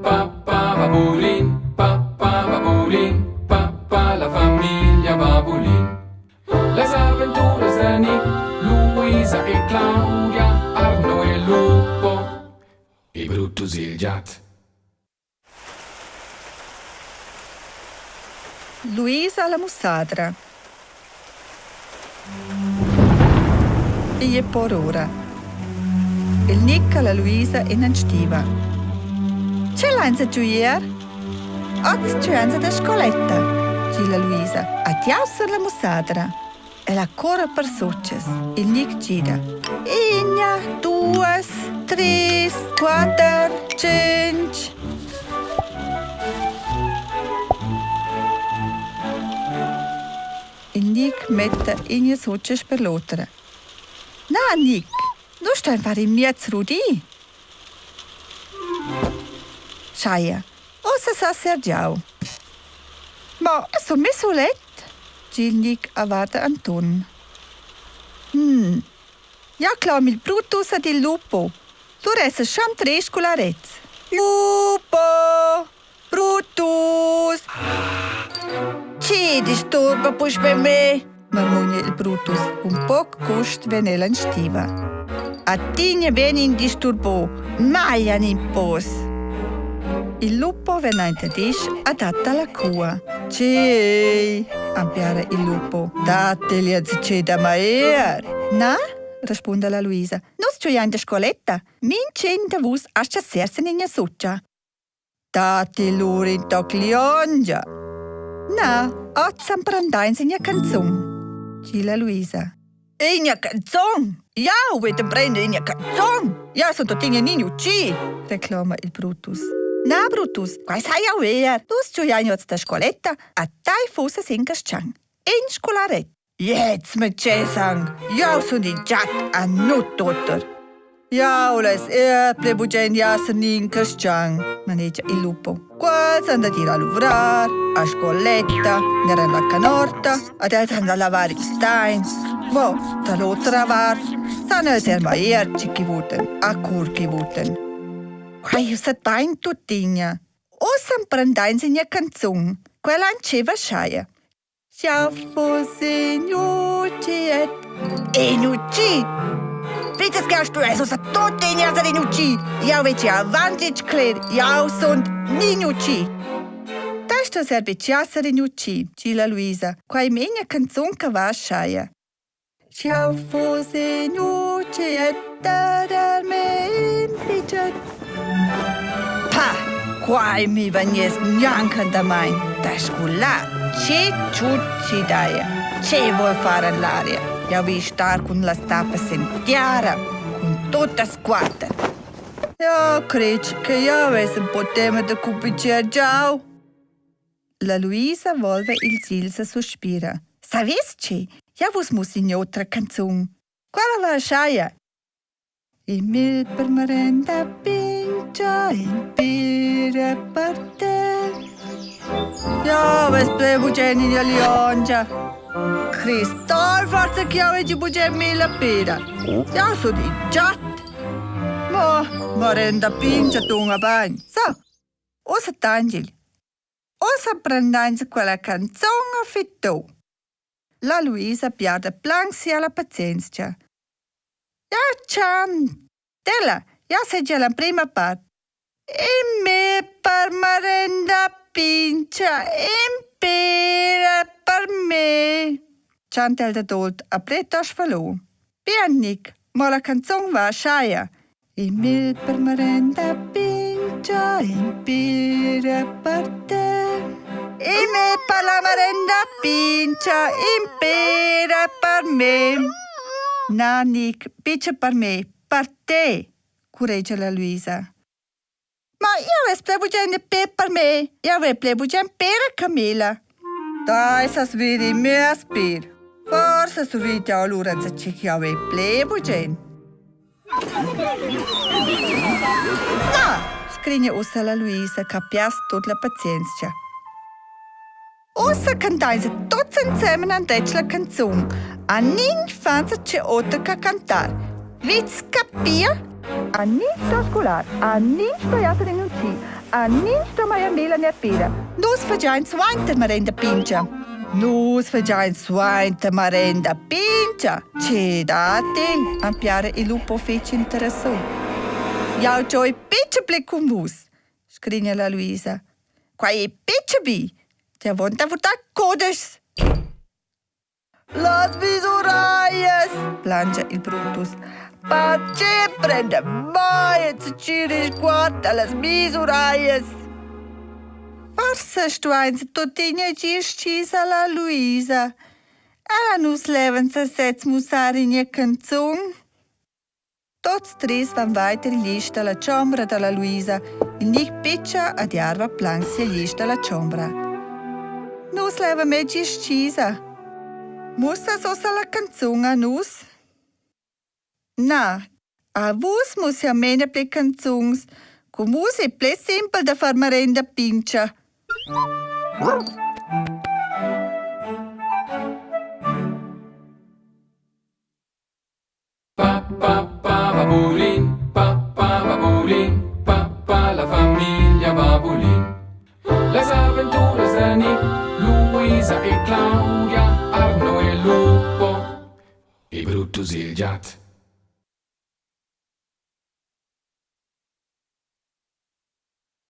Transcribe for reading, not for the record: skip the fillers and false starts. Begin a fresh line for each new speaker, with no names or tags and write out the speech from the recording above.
papà babulin, papà babulin, papà la famiglia babulin. Les avventuras de Nick, Luisa e Claudia, Arno e Lupo, e Brutus il gat.
Luisa la mussadra. E por ora. Il Nick la Luisa in un stiva. C'è l'anza giuier? Oggi c'è l'anza da scoletta, dice la Luisa. Addiaussar la mussadra. E la corre per suczess. Il Nick gira. Egna, 2, 3, 4, 5. Il Nick mette in suczess per l'altra. Na, Nick, nu stai a fare in mezzo rudi. Schaia, ossa sa sergiau. Ma sono messo letto. Gil Nick avvata Anton. Ja, klar, il Brutus ad il Lupo. Tu resta sham tres con la rez. Lupo! Brutus! Chi disturba push per me? Marmugna il Brutus, un po' cost venela in stiva. A tigne vieni in disturbo, maia in pos. Il lupo venne in tedish adatta alla cua. C'è, ampiara il lupo. Dateli a ziceda maer. Na? Risponde la Luisa. Nus c'è in scoletta. Min c'è vus ascia sersen in succia. Dati loro in toc ligiongia. Na, ozzam prandains in canzùn. C'è la Luisa. In canzùn? Ja, vedem prendere in canzùn. Ja, sono tutegna in utschi, reclama il Brutus. Na, Brutus, quai sai ja wer. Nus c'è in da scoletta, a dai fosse sinker schang. In scolaret. Jetzt mit Jesang. Ja, so die Jat a nut dotter. Ja, les bugent easser in schang, maneggia il lupo. Qua s'anda a lavorare, a scoletta, nera la canorta, adesso s'anda a lavare i steins. Boh, da l'altra part, s'hanno ser maierci chi vuten, a cur chi vuten. Qua io sat bain tutegna. O s'han prandains in canzùn, quella anceva schaia. Ciao fosse utschi e utschi. Vites gehst du also sa tutegna sa in utschi. Ja veci avanti cler, ja sunt in utschi. Tasta serve ciassa in utschi, dice la Luisa, quai menia canzùn che va schaia. Ciao fosse utschi e dar me impicet. Pa, quai mi vagnes neanche da mai. Da scuola. Ce ciucci daia, ce vuoi fare all'aria? Ja vi star con la stappa sentiara, con tutta squadra. Ja, creci che io avessi un po' tema da cupicia già. La Luisa volve il igls sospira. Savesci? Ja vos muss in otra canzùn. Quella va schaia. Il mil per merenda pincia in pire per te. Ja, ves ple bugent in ligiongia. Cristol forza che avegi bugent mille pira. Ja, so di giat. Ma, merenda pincia tunga bagn. So, ossa tangil. Ossa prendains quella canzone a fitto. La Luisa pierde plansia la pazienza. Ja, Chan. Della, ja se già la prima parte. E me per merenda pincia impera per me. Chantel da dolt a pretos falò. Pianic, ma la canzone va schaia. E me per merenda pincia impera per te. E me per la merenda pincia impera per me. Na, Nick, picia per me, per te, cureggia la Luisa. Ma io avevo plebugent per me, io avevo plebugent per Camilla. Dai, sa svedi me aspir. Forse su vita allora c'è che avevo plebugent. No, scrigna ossa la Luisa, capias tutta la pazienza. Ossa cantaise tutti insieme an la canzone. A nin fanza c'è oltre che cantare. Vits capia? A nin sto scolar, a nin sto in utschi, a niente mai a mela ne pera. Nus fagiain suainter marenda pincha. Nus fagiain suainter marenda pincha. Ce date, ampiare il lupo fece interessò. Jau gioi picciaple cum vus, scrigna la Luisa. Quai picciabi, te vonta vuta codes. Las visuraias, plancia il Brutus. Pa ce prende mai să ciri scoata las visuraias. Forse stuain se tutegna Tgisà la Luisa. Ela nus leven se sets mussar in je canzùn. Tots tres van weiter gli dalla ciambra della Luisa. Il nic piccia ad jarva plansia gli dalla ciambra. Nus leva me Tgisà. Mussa sosa la canzùn a nus? Na, a vus mus ja mene ple canzùns. Cu mus e ple simpel da far marenda pincha.
Babulin, papà la famiglia babulin. Les avventuras de Nick, Luisa e Claudia, Arno e Lupo, e Brutus il gat.